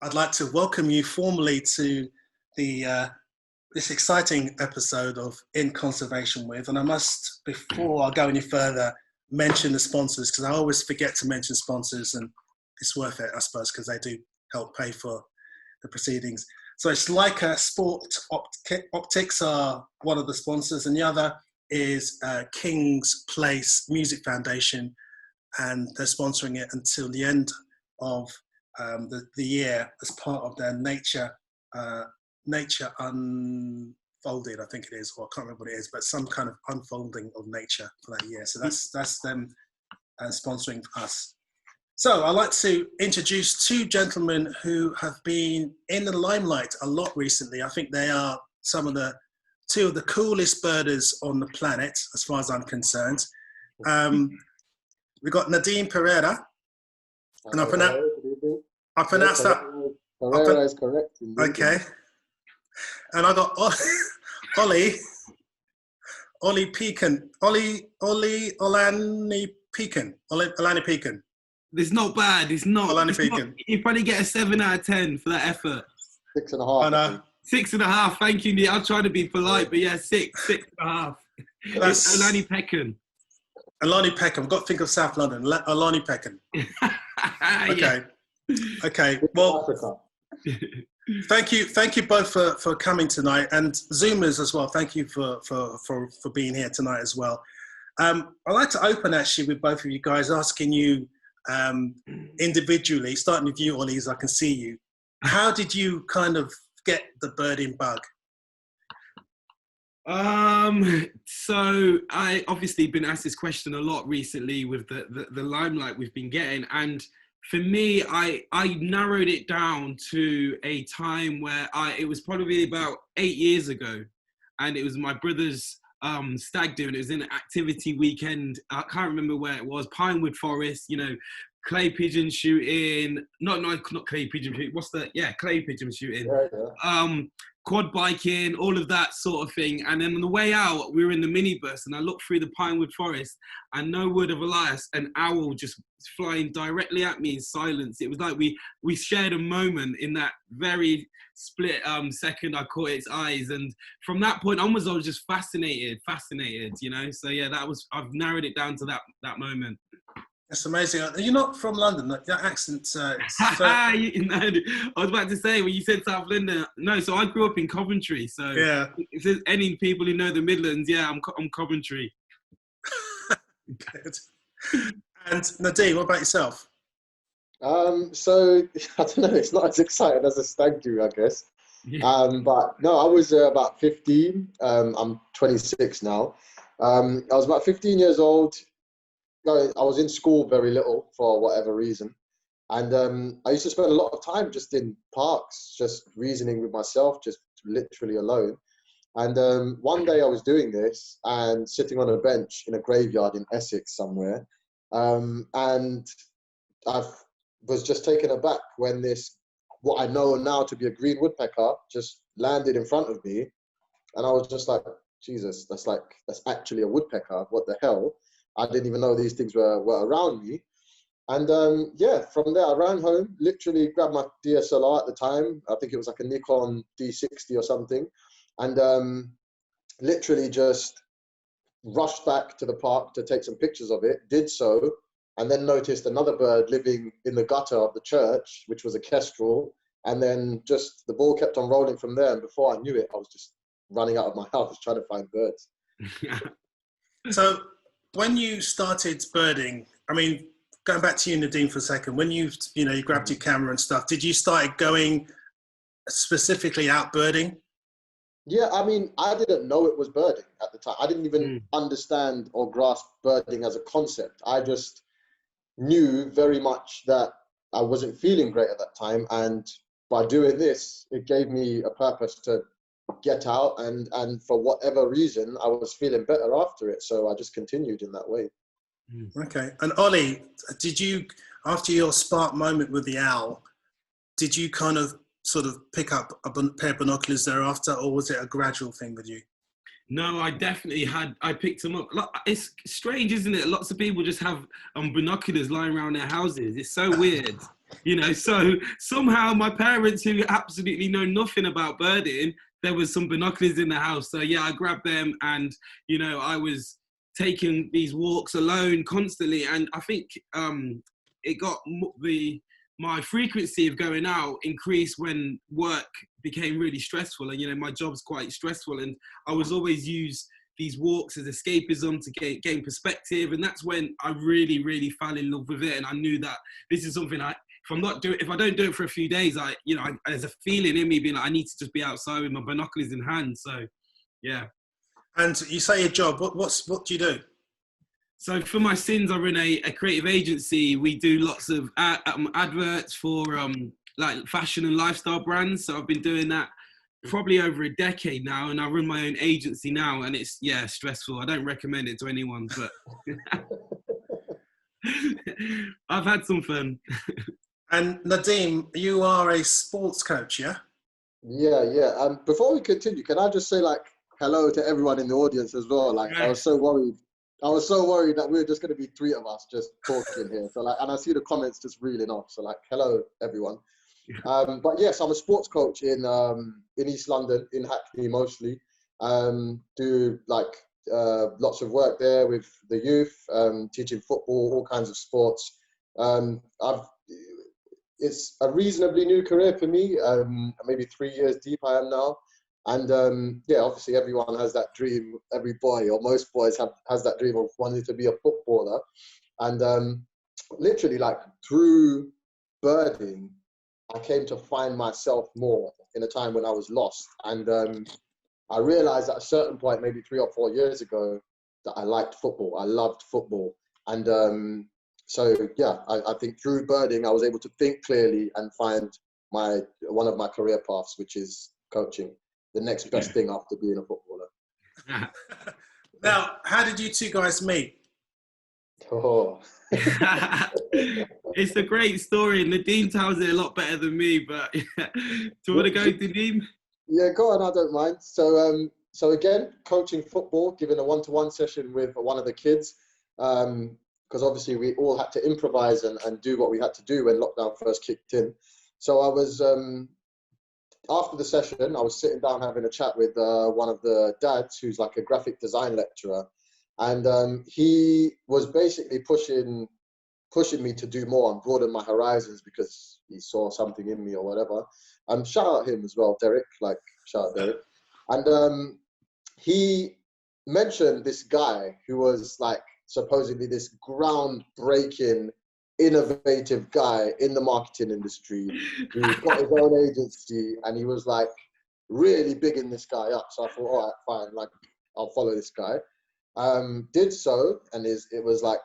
I'd like to welcome you formally to the this exciting episode of In Conservation With. And I must, before I go any further, mention the sponsors, because I always forget to mention sponsors, and it's worth it, I suppose, because they do help pay for the proceedings. So it's Leica Sport Optics are one of the sponsors, and the other is King's Place Music Foundation, and they're sponsoring it until the end of the year as part of their Nature Unfolded, I think it is, or I can't remember what it is, but some kind of unfolding of nature for that year. So that's them sponsoring us. So I'd like to introduce two gentlemen who have been in the limelight a lot recently. I think they are two of the coolest birders on the planet, as far as I'm concerned. We've got Nadeem Perera, and I pronounced that. Perera is correct. Okay. And I got Olanipekin. Olanipekin. It's not bad. It's not. Olanipekin. You probably get a 7 out of 10 for that effort. 6.5. 6.5. Thank you, Neil. I'll try to be polite, but yeah, 6.5. It's Olanipekin. Olanipekin. I've got to think of South London. Olanipekin. Okay. Yeah. Okay. Well, thank you both for coming tonight, and Zoomers as well. Thank you for being here tonight as well. I'd like to open actually with both of you guys, asking you individually, starting with you, Ollie, as I can see you. How did you kind of get the birding bug? So I obviously been asked this question a lot recently with the limelight we've been getting, and for me, I narrowed it down to a time where it was probably about 8 years ago, and it was my brother's stag do, and it was in an activity weekend. I can't remember where it was. Pinewood Forest, clay pigeon shooting. Not clay pigeon shooting. Clay pigeon shooting. Yeah. Quad biking, all of that sort of thing. And then on the way out, we were in the minibus, and I looked through the Pinewood Forest, and no word of Elias, an owl just flying directly at me in silence. It was like we shared a moment in that very split second I caught its eyes, and from that point onwards, I was just fascinated. So yeah, I've narrowed it down to that moment. That's amazing. You're not from London. That accent. I was about to say, when you said South London, no. So I grew up in Coventry. So yeah, if there's any people who know the Midlands, yeah, I'm Coventry. Good. And Nadeem, what about yourself? So I don't know. It's not as exciting as a stag do, I guess. Yeah. But no, I was about 15. I'm 26 now. I was about 15 years old. I was in school very little for whatever reason, and I used to spend a lot of time just in parks, just reasoning with myself, just literally alone. And one day I was doing this and sitting on a bench in a graveyard in Essex somewhere, and I was just taken aback when what I know now to be a green woodpecker just landed in front of me, and I was just like, Jesus, that's actually a woodpecker. What the hell? I didn't even know these things were around me. And yeah, from there I ran home, literally grabbed my DSLR at the time. I think it was like a Nikon D60 or something. And literally just rushed back to the park to take some pictures of it, did so, and then noticed another bird living in the gutter of the church, which was a kestrel. And then just the ball kept on rolling from there. And before I knew it, I was just running out of my house trying to find birds. So, when you started birding, I mean, going back to you, Nadeem, for a second, when you grabbed your camera and stuff, did you start going specifically out birding? Yeah, I mean, I didn't know it was birding at the time. I didn't even understand or grasp birding as a concept. I just knew very much that I wasn't feeling great at that time. And by doing this, it gave me a purpose to get out, and for whatever reason I was feeling better after it, so I just continued in that way. Okay. And Ollie, did you, after your spark moment with the owl, did you kind of sort of pick up a pair of binoculars thereafter, or was it a gradual thing with you? No, I definitely I picked them up. It's strange, isn't it? Lots of people just have binoculars lying around their houses. It's so weird. You know, so somehow my parents, who absolutely know nothing about birding, there was some binoculars in the house. So yeah, I grabbed them, and you know, I was taking these walks alone constantly, and I think it got my frequency of going out increased when work became really stressful, and you know, my job's quite stressful, and I was always use these walks as escapism to gain perspective, and that's when I really fell in love with it, and I knew that this is something if I don't do it for a few days, there's a feeling in me being like, I need to just be outside with my binoculars in hand. So, yeah. And you say your job. What do you do? So for my sins, I run a creative agency. We do lots of adverts for like fashion and lifestyle brands. So I've been doing that probably over a decade now, and I run my own agency now, and it's stressful. I don't recommend it to anyone, but I've had some fun. And Nadeem, you are a sports coach, yeah? Yeah. Before we continue, can I just say like hello to everyone in the audience as well? Like, Yes. I was so worried that we were just going to be three of us just talking here. So like, and I see the comments just reeling off. So like, hello everyone. But yes, I'm a sports coach in East London, in Hackney mostly. Do like lots of work there with the youth, teaching football, all kinds of sports. It's a reasonably new career for me. Maybe 3 years deep I am now. And obviously everyone has that dream. Every boy, or most boys, has that dream of wanting to be a footballer. And literally, like, through birding, I came to find myself more in a time when I was lost. And I realized at a certain point, maybe 3 or 4 years ago, that I liked football. I loved football. And I think through birding, I was able to think clearly and find one of my career paths, which is coaching, the next best thing after being a footballer. Now, how did you two guys meet? Oh. It's a great story. Nadeem tells it a lot better than me, but do you want to go, Nadeem? Yeah, go on, I don't mind. So again, coaching football, giving a one-to-one session with one of the kids, because obviously we all had to improvise and do what we had to do when lockdown first kicked in. So I was, after the session, I was sitting down having a chat with one of the dads who's like a graphic design lecturer. And he was basically pushing me to do more and broaden my horizons because he saw something in me or whatever. Shout out him as well, Derek, like shout out Derek. And he mentioned this guy who was like supposedly this groundbreaking, innovative guy in the marketing industry who's got his own agency, and he was like really bigging this guy up. So I thought, all right, fine, like I'll follow this guy. Did so, and it was like,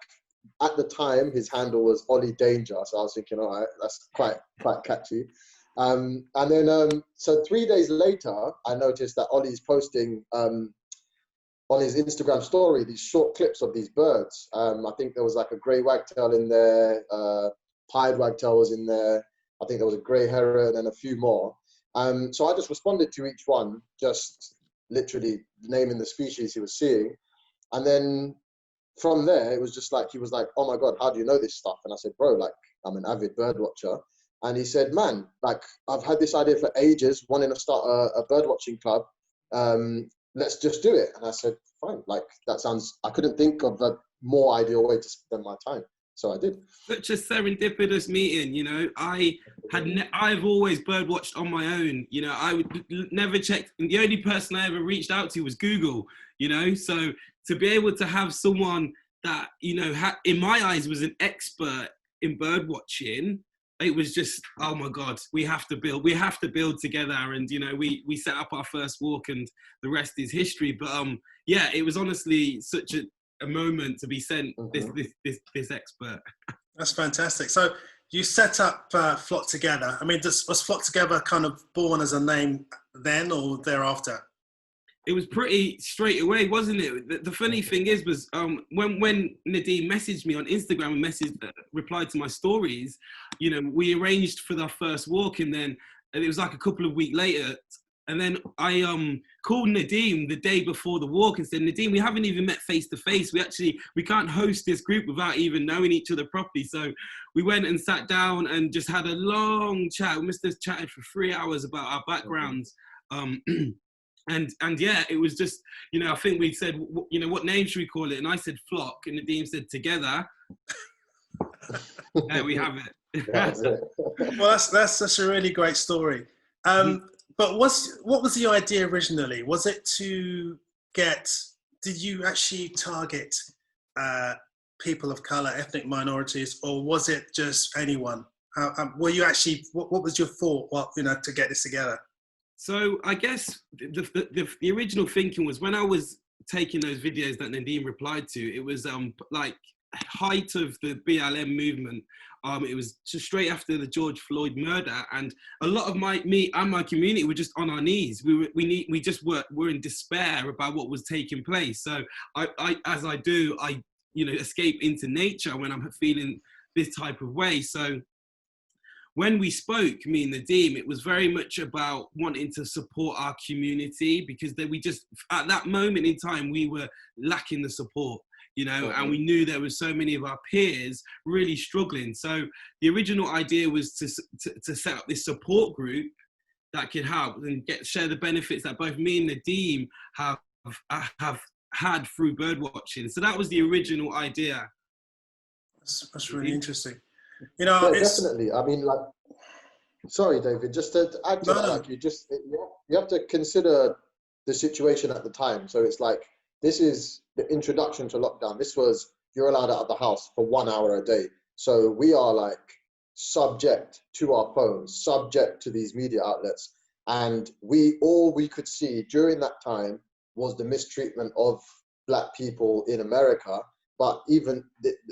at the time his handle was Ollie Danger, so I was thinking, all right, that's quite catchy. And then so 3 days later, I noticed that Ollie's posting on his Instagram story these short clips of these birds. I think there was like a grey wagtail in there, pied wagtail was in there, I think there was a grey heron and a few more. So I just responded to each one, just literally naming the species he was seeing. And then from there, it was just like, he was like, oh my God, how do you know this stuff? And I said, bro, like, I'm an avid bird watcher. And he said, man, like, I've had this idea for ages, wanting to start a bird watching club. Let's just do it. And I said, fine, like, that sounds, I couldn't think of a more ideal way to spend my time. So I did. Such a serendipitous meeting, you know. I've always bird watched on my own, you know. I would never check. The only person I ever reached out to was Google, you know. So to be able to have someone that, you know, in my eyes was an expert in bird watching, it was just, oh my God, we have to build together. And, you know, we set up our first walk and the rest is history. But yeah, it was honestly such a moment to be sent this expert. That's fantastic. So you set up Flock Together. I mean, was Flock Together kind of born as a name then or thereafter? It was pretty straight away, wasn't it? The funny thing was when Nadeem messaged me on Instagram and replied to my stories, you know, we arranged for the first walk, and then it was like a couple of weeks later, And then I called Nadeem the day before the walk and said, Nadeem, we haven't even met face to face. We can't host this group without even knowing each other properly. So we went and sat down and just had a long chat. We must have chatted for 3 hours about our backgrounds. And yeah, it was just, you know, I think we said, you know, what name should we call it? And I said Flock, and Nadeem said Together. There we have it. Well, that's a really great story. But what was the idea originally? Was it to did you actually target people of color, ethnic minorities, or was it just anyone? Were you actually, what was your thought, to get this together? So I guess the original thinking was, when I was taking those videos that Nadeem replied to, it was like height of the BLM movement. It was just straight after the George Floyd murder, and a lot of me and my community were just on our knees. We just were in despair about what was taking place. So I escape into nature when I'm feeling this type of way. So when we spoke, me and Nadeem, it was very much about wanting to support our community, because at that moment in time, we were lacking the support, you know, and we knew there were so many of our peers really struggling. So the original idea was to set up this support group that could help and share the benefits that both me and Nadeem have had through bird watching. So that was the original idea. That's really interesting. You know, yeah, definitely. I mean, like, sorry, David, just to add to that, like, you have to consider the situation at the time. So it's like, this is the introduction to lockdown. This was, you're allowed out of the house for 1 hour a day. So we are like subject to our phones, subject to these media outlets. And all we could see during that time was the mistreatment of Black people in America. But even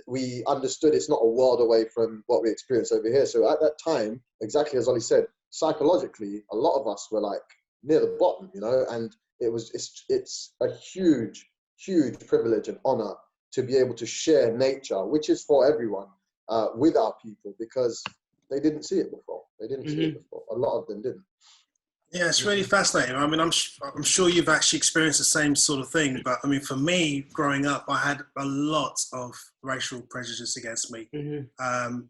we understood it's not a world away from what we experience over here. So at that time, exactly as Ollie said, psychologically, a lot of us were like near the bottom, you know, and it's a huge, huge privilege and honor to be able to share nature, which is for everyone, with our people, because they didn't see it before. They didn't see it before. A lot of them didn't. Yeah, it's really fascinating. I mean, I'm sure you've actually experienced the same sort of thing. But I mean, for me, growing up, I had a lot of racial prejudice against me.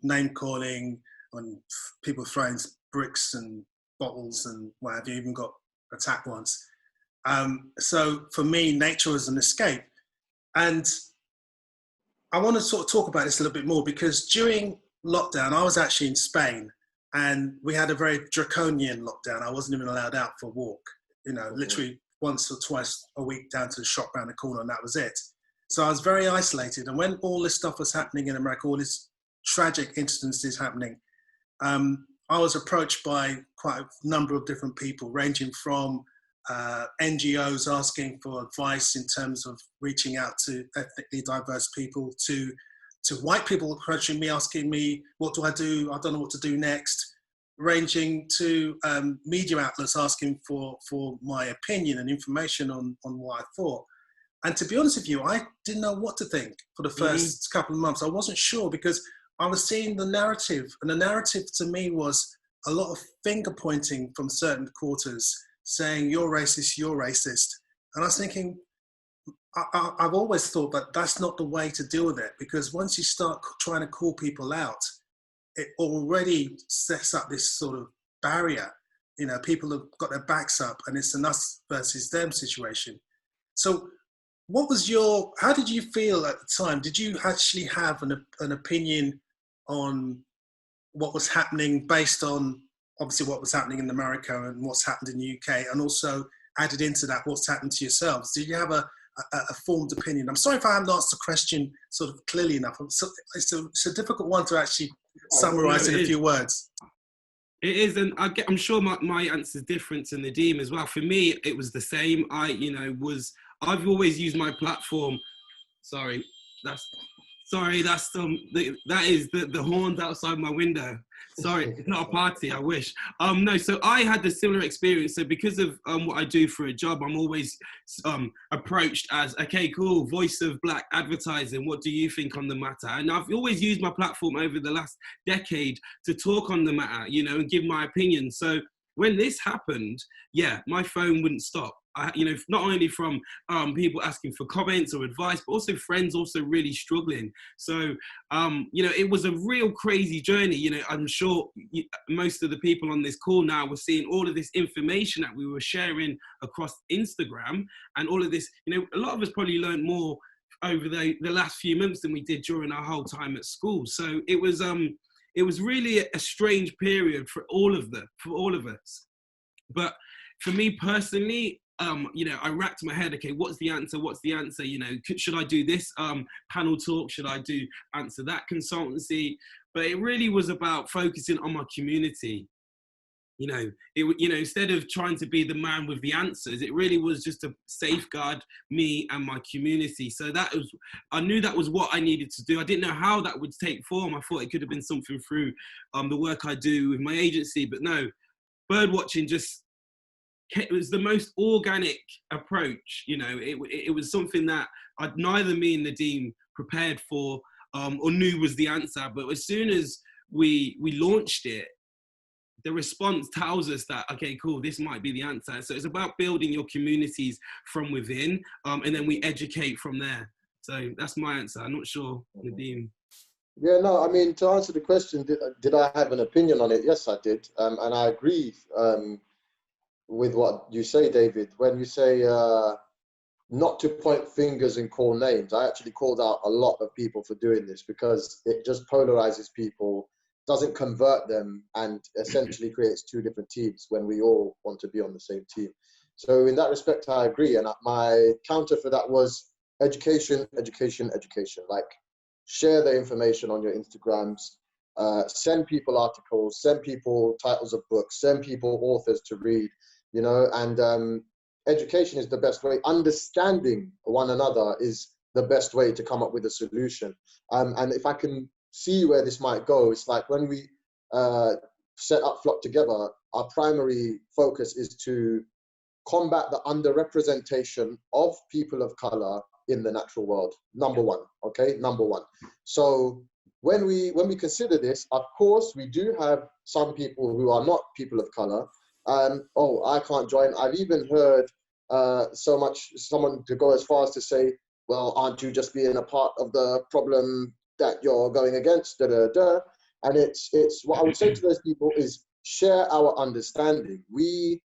Name calling, and people throwing bricks and bottles and what have you. Even got attacked once. So for me, nature was an escape. And I want to sort of talk about this a little bit more, because during lockdown, I was actually in Spain. And we had a very draconian lockdown. I wasn't even allowed out for a walk, you know, literally once or twice a week down to the shop around the corner, and that was it. So I was very isolated. And when all this stuff was happening in America, all these tragic incidences happening, I was approached by quite a number of different people, ranging from NGOs asking for advice in terms of reaching out to ethnically diverse people, to white people approaching me, asking me, what do? I don't know what to do next, ranging to media outlets asking for my opinion and information on what I thought. And to be honest with you, I didn't know what to think for the first couple of months. I wasn't sure, because I was seeing the narrative, and the narrative to me was a lot of finger pointing from certain quarters, saying, you're racist, you're racist. And I was thinking, I've always thought that that's not the way to deal with it, because once you start trying to call people out, it already sets up this sort of barrier. You know, people have got their backs up, and it's an us versus them situation. So how did you feel at the time? Did you actually have an opinion on what was happening, based on obviously what was happening in America and what's happened in the UK, and also added into that what's happened to yourselves? Did you have a formed opinion? I'm sorry if I haven't asked the question sort of clearly enough. It's a difficult one to actually summarize in a few words. It is, and I'm sure my answer is different to Nadeem as well. For me, it was the same. I've always used my platform. That is the horns outside my window. Sorry, it's not a party, I wish. No, so I had the similar experience. So because of what I do for a job, I'm always approached as, okay, cool, voice of Black advertising. What do you think on the matter? And I've always used my platform over the last decade to talk on the matter, you know, and give my opinion. So when this happened, yeah, my phone wouldn't stop. You know, not only from people asking for comments or advice, but also friends also really struggling. So, you know, it was a real crazy journey. You know, I'm sure most of the people on this call now were seeing all of this information that we were sharing across Instagram, and all of this, you know, a lot of us probably learned more over the last few months than we did during our whole time at school. So it was really a strange period for all of us. But for me personally, you know, I racked my head, okay, what's the answer? You know, should I do this panel talk? Should I answer that consultancy? But it really was about focusing on my community. You know, instead of trying to be the man with the answers, it really was just to safeguard me and my community. So I knew that was what I needed to do. I didn't know how that would take form. I thought it could have been something through the work I do with my agency, but no, bird watching it was the most organic approach. You know, it was something that neither me and Nadeem prepared for or knew was the answer. But as soon as we launched it, the response tells us that, okay, cool, this might be the answer. So it's about building your communities from within, and then we educate from there. So that's my answer. I'm not sure, Nadeem. Yeah, no, I mean, to answer the question, did I have an opinion on it? Yes, I did. And I agree with what you say, David. When you say not to point fingers and call names, I actually called out a lot of people for doing this, because it just polarizes people, doesn't convert them, and essentially creates two different teams when we all want to be on the same team. So in that respect, I agree. And my counter for that was education, education, education. Like, share the information on your Instagrams, send people articles, send people titles of books, send people authors to read, you know, and education is the best way. Understanding one another is the best way to come up with a solution. And if I can see where this might go, it's like when we set up Flock Together, our primary focus is to combat the underrepresentation of people of color in the natural world. Number one, okay, number one. So when we consider this, of course, we do have some people who are not people of color. Oh, I can't join. I've even heard someone to go as far as to say, well, aren't you just being a part of the problem that you're going against, da, da, da. And it's what I would say to those people is, share our understanding. We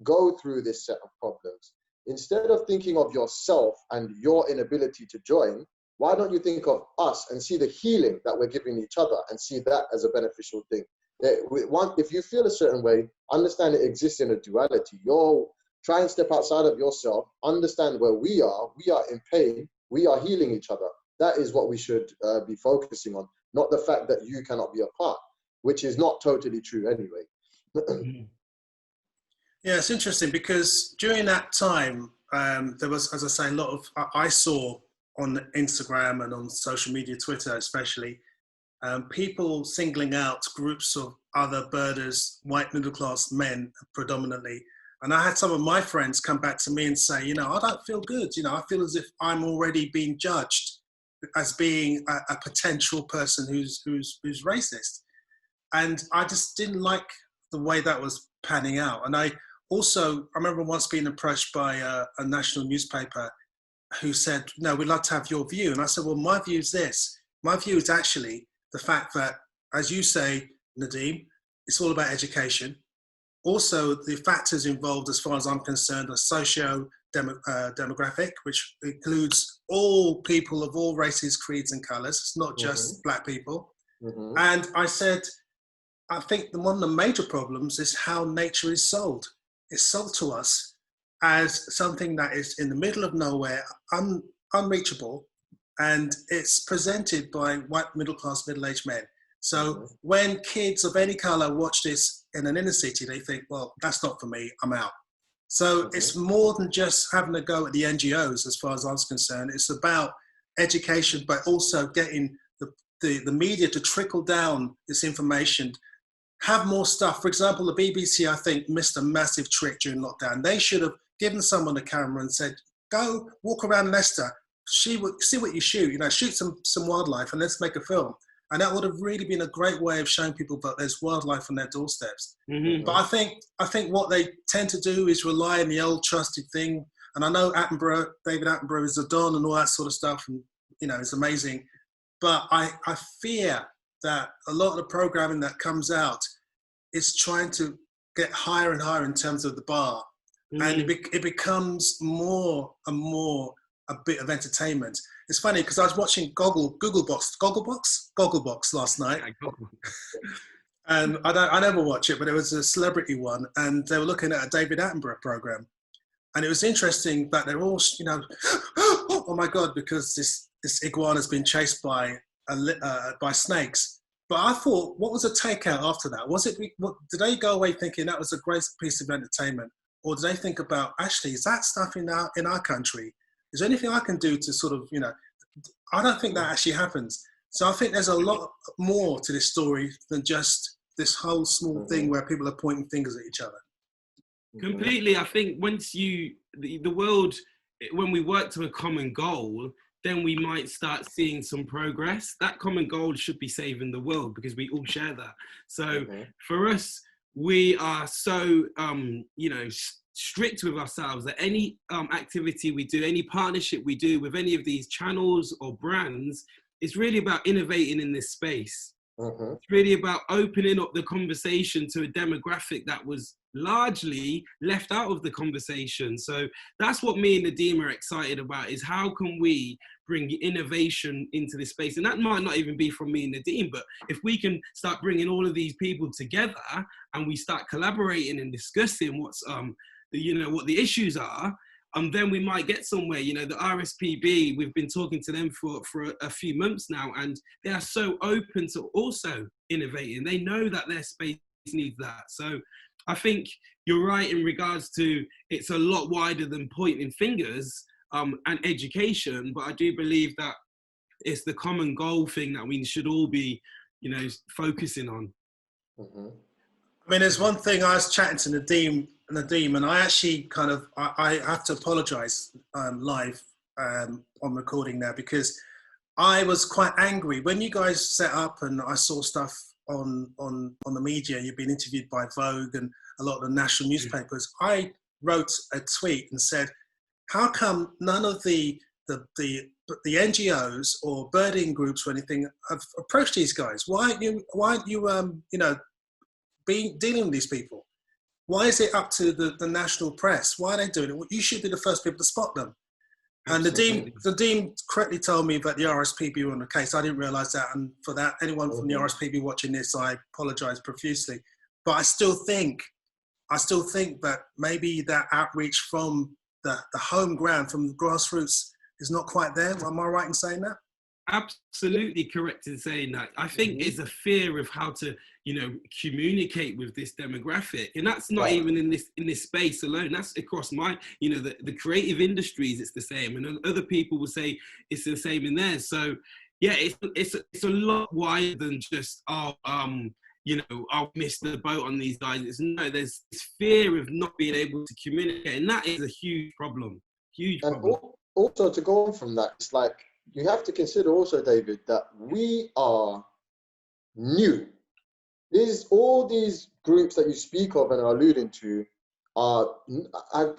go through this set of problems. Instead of thinking of yourself and your inability to join, why don't you think of us and see the healing that we're giving each other and see that as a beneficial thing? If you feel a certain way, understand it exists in a duality. Try and step outside of yourself, understand where we are in pain, we are healing each other. That is what we should be focusing on, not the fact that you cannot be a part, which is not totally true anyway. Yeah, it's interesting because during that time, there was, as I say, a lot of, I saw on Instagram and on social media, Twitter especially, people singling out groups of other birders, white middle-class men predominantly. And I had some of my friends come back to me and say, you know, I don't feel good. You know, I feel as if I'm already being judged as being a potential person who's racist. And I just didn't like the way that was panning out. And I remember once being approached by a national newspaper who said, no, we'd like to have your view. And I said, well, my view is this. My view is actually the fact that, as you say, Nadeem, it's all about education. Also, the factors involved, as far as I'm concerned, are socio-demographic, which includes all people of all races, creeds, and colours. It's not just black people. And I said, I think one of the major problems is how nature is sold. It's sold to us as something that is in the middle of nowhere, unreachable, and it's presented by white middle-class, middle-aged men. So when kids of any colour watch this in an inner city, they think, well, that's not for me, I'm out. So it's more than just having a go at the NGOs, as far as I was concerned. It's about education, but also getting the media to trickle down this information, have more stuff. For example, the BBC, I think, missed a massive trick during lockdown. They should have given someone a camera and said, go walk around Leicester, see what you shoot, you know, shoot some wildlife and let's make a film. And that would have really been a great way of showing people that there's wildlife on their doorsteps. Mm-hmm. But I think what they tend to do is rely on the old trusted thing. And I know David Attenborough is a Don and all that sort of stuff, and it's amazing. But I fear that a lot of the programming that comes out is trying to get higher and higher in terms of the bar. Mm-hmm. And it becomes more and more a bit of entertainment. It's funny because I was watching Gogglebox last night. And I never watch it, but it was a celebrity one, and they were looking at a David Attenborough program. And it was interesting that they're all, oh my God, because this iguana has been chased by snakes. But I thought, what was the takeout after that? Did they go away thinking that was a great piece of entertainment? Or did they think about, actually, is that stuff in our country? Is there anything I can do to sort of, I don't think that actually happens. So I think there's a lot more to this story than just this whole small thing where people are pointing fingers at each other. Completely. I think once the world, when we work to a common goal, then we might start seeing some progress. That common goal should be saving the world because we all share that. So for us, we are so, strict with ourselves that any activity we do, any partnership we do with any of these channels or brands, it's really about innovating in this space. It's really about opening up the conversation to a demographic that was largely left out of the conversation. So that's what me and Nadeem are excited about, is how can we bring innovation into this space? And that might not even be from me and Nadeem, but if we can start bringing all of these people together and we start collaborating and discussing what's, what the issues are, then we might get somewhere. The RSPB, we've been talking to them for a few months now, and they are so open to also innovating. They know that their space needs that. So I think you're right in regards to it's a lot wider than pointing fingers and education, but I do believe that it's the common goal thing that we should all be, focusing on. I mean, there's one thing. I was chatting to Nadeem, and I actually I have to apologise live on recording now, because I was quite angry when you guys set up and I saw stuff on the media. You've been interviewed by Vogue and a lot of the national newspapers. I wrote a tweet and said, how come none of the NGOs or birding groups or anything have approached these guys? Why aren't you dealing with these people? Why is it up to the national press? Why are they doing it? Well, you should be the first people to spot them. And Nadeem correctly told me that the RSPB were on the case. I didn't realise that, and for that, anyone from the RSPB watching this, I apologise profusely. But I still think that maybe that outreach from the home ground, from the grassroots, is not quite there. Am I right in saying that? Absolutely correct in saying that. I think it's a fear of how to, communicate with this demographic, and that's not even in this space alone. That's across the creative industries. It's the same, and other people will say it's the same in theirs. So, yeah, it's a lot wider than just I'll miss the boat on these guys. There's this fear of not being able to communicate, and that is a huge problem. And also to go on from that, it's like, you have to consider also, David, that we are new. All these groups that you speak of and are alluding to I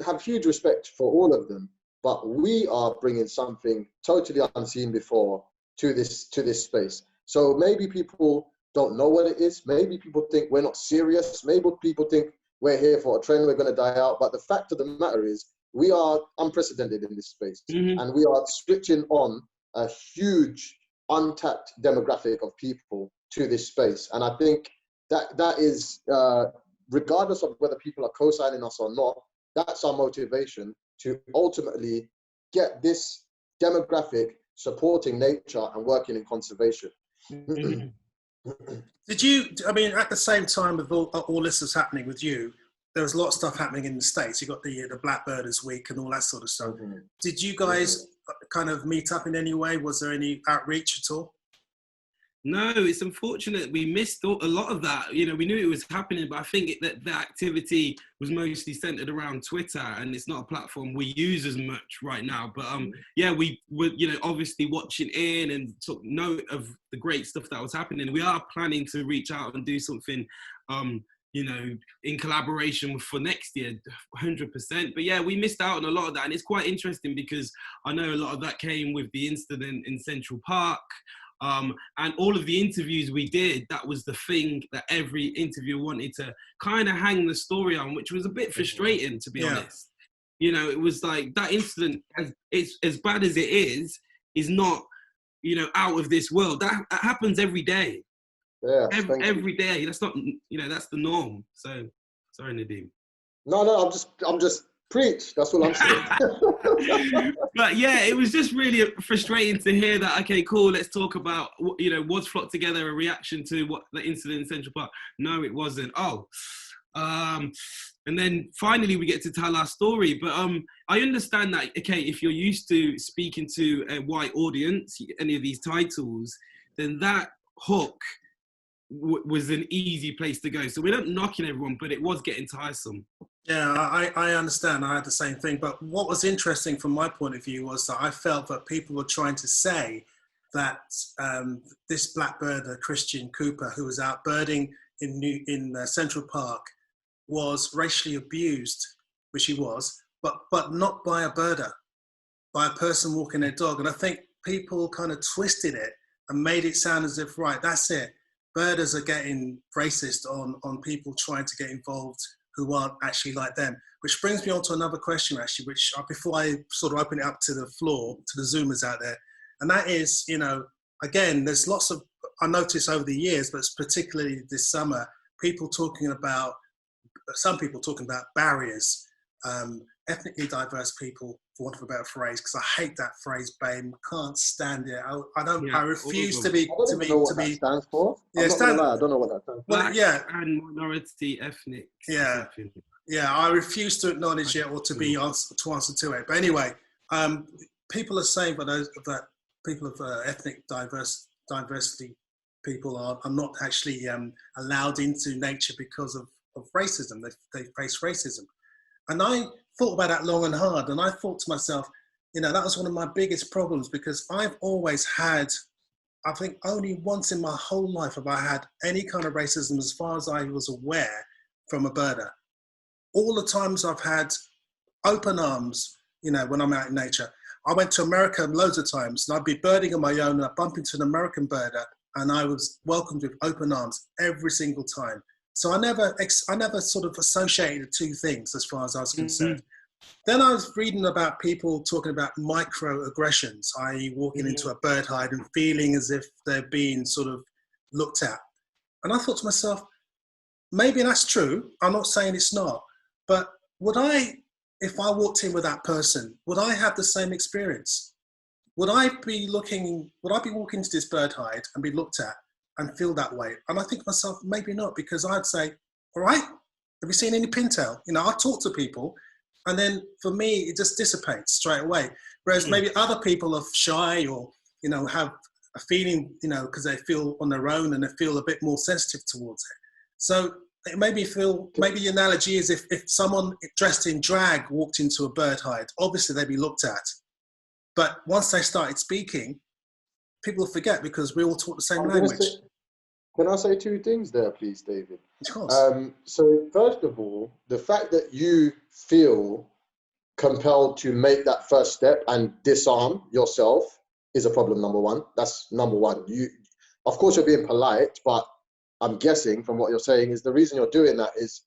have huge respect for all of them, but we are bringing something totally unseen before to this space. So maybe people don't know what it is. Maybe people think we're not serious. Maybe people think we're here for a trend, we're going to die out. But the fact of the matter is, we are unprecedented in this space, and we are switching on a huge untapped demographic of people to this space. And I think that is, regardless of whether people are co-signing us or not, that's our motivation to ultimately get this demographic supporting nature and working in conservation. Did you, at the same time with all this was happening with you, there was a lot of stuff happening in the States. You got the Blackbirders Week and all that sort of stuff. Did you guys kind of meet up in any way? Was there any outreach at all? No, it's unfortunate. We missed a lot of that. You know, we knew it was happening, but I think that the activity was mostly centered around Twitter, and it's not a platform we use as much right now. But yeah, we were, you know, obviously watching in and took note of the great stuff that was happening. We are planning to reach out and do something, you know, in collaboration for next year, 100%. But yeah, we missed out on a lot of that, and it's quite interesting because I know a lot of that came with the incident in Central Park. And all of the interviews we did, that was the thing that every interviewer wanted to kind of hang the story on, which was a bit frustrating, to be honest. You know, it was like that incident, as bad as it is not, you know, out of this world. That happens every day. Yeah, every day. That's not, you know, that's the norm. So, sorry, Nadeem. No, I'm just preach. That's what I'm saying. But yeah, it was just really frustrating to hear that. Okay, cool. Let's talk about, you know, was Flock Together a reaction to what the incident in Central Park? No, it wasn't. And then finally we get to tell our story. But I understand that. Okay, if you're used to speaking to a white audience, any of these titles, then that hook was an easy place to go. So we're not knocking everyone, but it was getting tiresome. Yeah, I understand. I had the same thing. But what was interesting from my point of view was that I felt that people were trying to say that this black birder, Christian Cooper, who was out birding in Central Park, was racially abused, which he was, but not by a birder, by a person walking their dog. And I think people kind of twisted it and made it sound as if, right, that's it. Birders are getting racist on people trying to get involved who aren't actually like them. Which brings me on to another question, actually, which before I sort of open it up to the floor, to the Zoomers out there, and that is, you know, again, there's lots of, I noticed over the years, but particularly this summer, some people talking about barriers, ethnically diverse people, for want of a better phrase, because I hate that phrase, BAME, can't stand it. I refuse to be. I don't know what that stands for. Yeah, I don't know what that stands for. Black and minority ethnic. Yeah, I refuse to acknowledge it or to be answer to it. But anyway, people are saying that people of ethnic diversity people are not actually allowed into nature because of racism. They face racism. And I thought about that long and hard, and I thought to myself, you know, that was one of my biggest problems, because I've always had, I think only once in my whole life have I had any kind of racism as far as I was aware from a birder. All the times I've had open arms, you know, when I'm out in nature. I went to America loads of times, and I'd be birding on my own, and I'd bump into an American birder, and I was welcomed with open arms every single time. So I never sort of associated the two things as far as I was concerned. Then I was reading about people talking about microaggressions, i.e. walking into a bird hide and feeling as if they're being sort of looked at. And I thought to myself, maybe that's true. I'm not saying it's not. But if I walked in with that person, would I have the same experience? Would I be walking into this bird hide and be looked at and feel that way? And I think to myself, maybe not, because I'd say, all right, have you seen any pintail? You know, I talk to people, and then for me, it just dissipates straight away. Whereas maybe other people are shy, or, you know, have a feeling, you know, because they feel on their own and they feel a bit more sensitive towards it. So it made me feel, maybe the analogy is if someone dressed in drag walked into a bird hide, obviously they'd be looked at. But once they started speaking, people forget, because we all talk the same language. Can I say two things there, please, David? Of course. So first of all, the fact that you feel compelled to make that first step and disarm yourself is a problem, number one. That's number one. Of course, you're being polite, but I'm guessing from what you're saying is the reason you're doing that is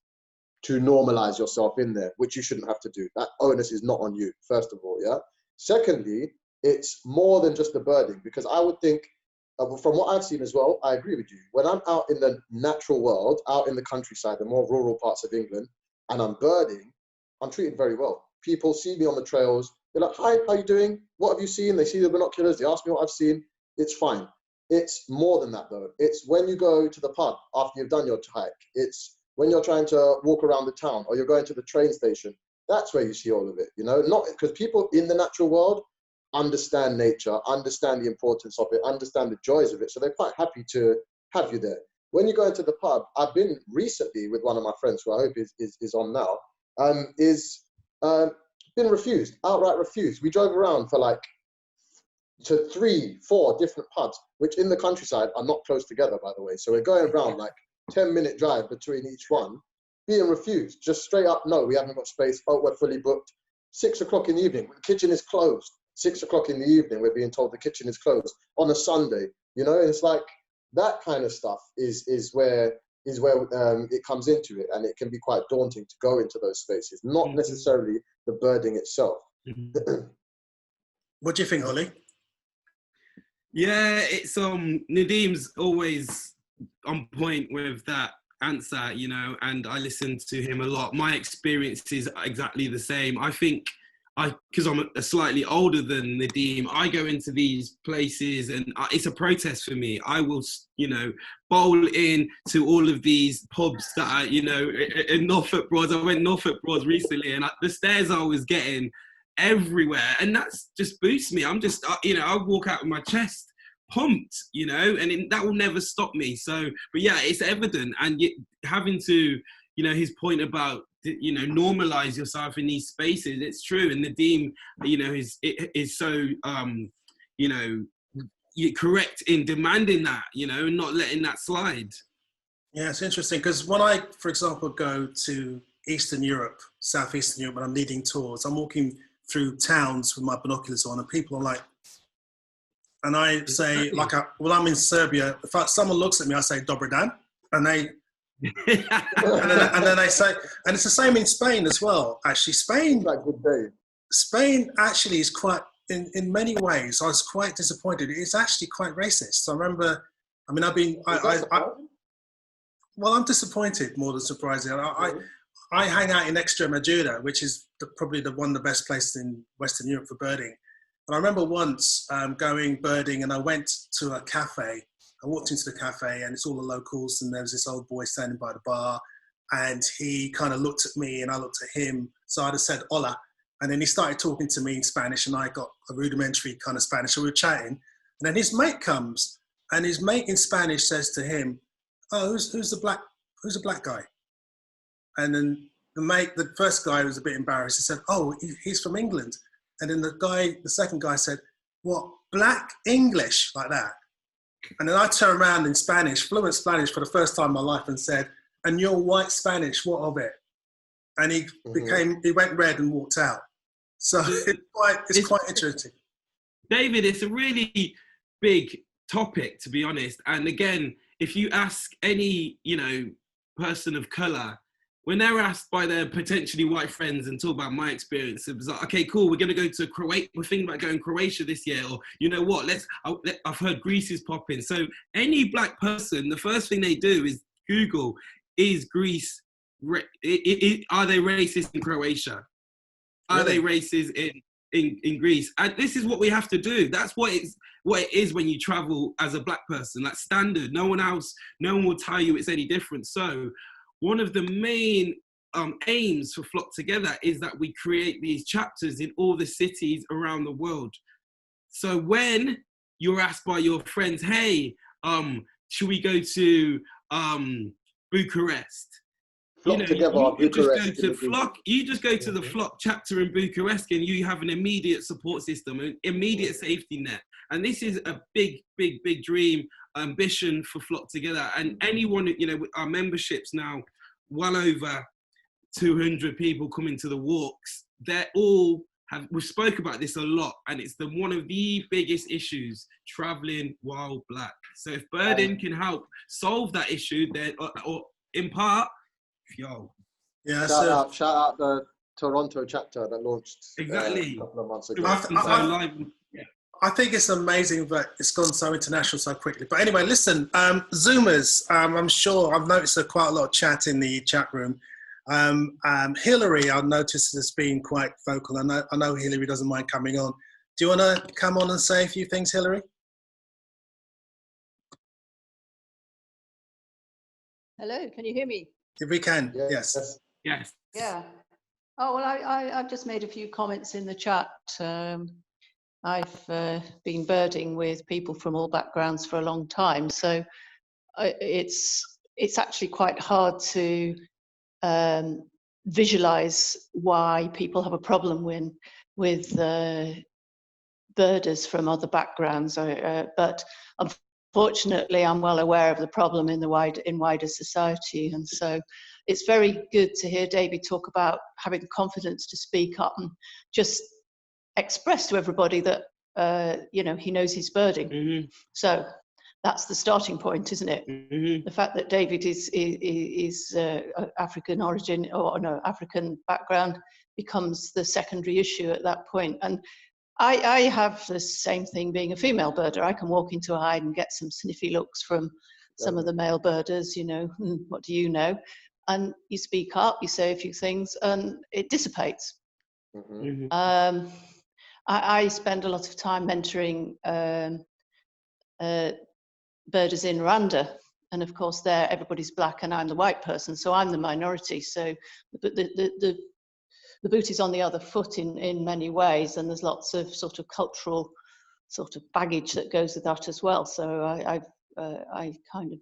to normalize yourself in there, which you shouldn't have to do. That onus is not on you, first of all, yeah? Secondly, it's more than just the birding, because I would think, from what I've seen as well, I agree with you. When I'm out in the natural world, out in the countryside, the more rural parts of England, and I'm birding, I'm treated very well. People see me on the trails. They're like, hi, how you doing? What have you seen? They see the binoculars. They ask me what I've seen. It's fine. It's more than that, though. It's when you go to the pub after you've done your hike. It's when you're trying to walk around the town, or you're going to the train station. That's where you see all of it, you know? Not because people in the natural world understand nature, understand the importance of it, understand the joys of it. So they're quite happy to have you there. When you go into the pub, I've been recently with one of my friends, who I hope is on now, been refused, outright refused. We drove around for like to 3-4 different pubs, which in the countryside are not close together, by the way. So we're going around like 10-minute drive between each one, being refused, just straight up, no, we haven't got space. Oh, we're fully booked. 6 o'clock in the evening, the kitchen is closed. 6 o'clock in the evening, we're being told the kitchen is closed on a Sunday. You know, it's like that kind of stuff is where it comes into it, and it can be quite daunting to go into those spaces, not necessarily the birding itself. What do you think, Ollie? Yeah, it's Nadeem's always on point with that answer, you know, and I listen to him a lot. My experience is exactly the same. I think because I'm a slightly older than Nadeem, I go into these places and it's a protest for me. I will, you know, bowl in to all of these pubs that are, you know, in Norfolk Broads. I went Norfolk Broads recently, and the stares I was getting everywhere, and that's just boosts me. I'm just, you know, I walk out with my chest pumped, you know, and that will never stop me. So, but yeah, it's evident, and having to, you know, his point about, you know, normalize yourself in these spaces, it's true. And Nadeem, you know, is so, you know, you're correct in demanding that, you know, and not letting that slide. Yeah, it's interesting because when I, for example, go to Eastern Europe, Southeastern Europe, when I'm leading tours, I'm walking through towns with my binoculars on, and people are like, and I say, like, well, I'm in Serbia. If someone looks at me, I say, Dobar dan, and they, and then they say, and it's the same in Spain as well. Actually, Spain, like good day. Spain actually is quite, in many ways, I was quite disappointed. It's actually quite racist. So I remember, I mean, well, I'm disappointed more than surprising. I hang out in Extremadura, which is probably one of the best places in Western Europe for birding. And I remember once going birding, and I went to a cafe. I walked into the cafe, and it's all the locals, and there was this old boy standing by the bar, and he kind of looked at me, and I looked at him. So I just said, hola. And then he started talking to me in Spanish, and I got a rudimentary kind of Spanish. So we were chatting, and then his mate comes, and his mate in Spanish says to him, oh, who's the black guy? And then the first guy was a bit embarrassed. He said, oh, he's from England. And then the second guy said, what, black English, like that? And then I turned around in Spanish, fluent Spanish for the first time in my life, and said, and you're white Spanish, what of it? And he went red and walked out. So it's quite interesting. David, it's a really big topic, to be honest. And again, if you ask any, you know, person of color, when they're asked by their potentially white friends and talk about my experience, it was like, okay, cool, we're going to go to Croatia. We're thinking about going to Croatia this year, or you know what? I've heard Greece is popping. So any black person, the first thing they do is Google, is Greece? Are they racist in Croatia? Are they racist in Greece? And this is what we have to do. That's what it is when you travel as a black person. That's standard. No one will tell you it's any different. So one of the main aims for Flock Together is that we create these chapters in all the cities around the world. So when you're asked by your friends, hey, should we go to Bucharest? Flock Together, Bucharest. You just go to the Flock chapter in Bucharest, and you have an immediate support system, an immediate safety net. And this is a big, big, big dream, ambition for Flock Together. And anyone, you know, our memberships now, well over 200 people coming to the walks. They're all we've spoke about this a lot, and it's one of the biggest issues, traveling while black. So if birding can help solve that issue, then, or in part, yo. Yeah, shout out the Toronto chapter that launched exactly a couple of months ago. I think it's amazing that it's gone so international so quickly. But anyway, listen, Zoomers, I'm sure I've noticed quite a lot of chat in the chat room. Hillary, I've noticed has been quite vocal. I know Hillary doesn't mind coming on. Do you want to come on and say a few things, Hillary? Hello, can you hear me? If we can, yes. Yes. Yeah. Oh, well, I've just made a few comments in the chat. I've been birding with people from all backgrounds for a long time, so it's actually quite hard to visualize why people have a problem with birders from other backgrounds. But unfortunately, I'm well aware of the problem in wider society, and so it's very good to hear David talk about having the confidence to speak up and just express to everybody that he knows he's birding. Mm-hmm. So that's the starting point, isn't it? Mm-hmm. The fact that David is African origin, or no, African background, becomes the secondary issue at that point. And I have the same thing being a female birder. I can walk into a hide and get some sniffy looks from some of the male birders, what do you know? And you speak up, you say a few things, and it dissipates. Mm-hmm. I spend a lot of time mentoring birders in Rwanda, and of course there everybody's black and I'm the white person, so I'm the minority. So the boot is on the other foot in many ways, and there's lots of sort of cultural sort of baggage that goes with that as well. So I kind of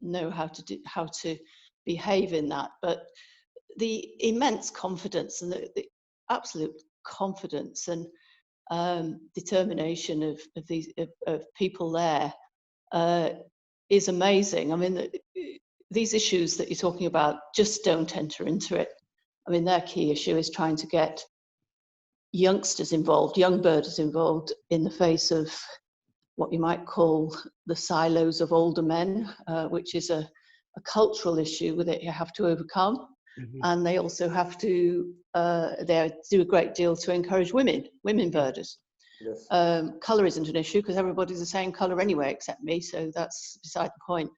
know how to behave in that. But the immense confidence and the absolute confidence and determination of people there is amazing. I mean, these issues that you're talking about just don't enter into it. I mean, their key issue is trying to get youngsters involved, young birders involved, in the face of what you might call the silos of older men, which is a cultural issue with it you have to overcome. Mm-hmm. And they also have to they do a great deal to encourage women birders. Yes. Colour isn't an issue because everybody's the same colour anyway except me, so that's beside the point.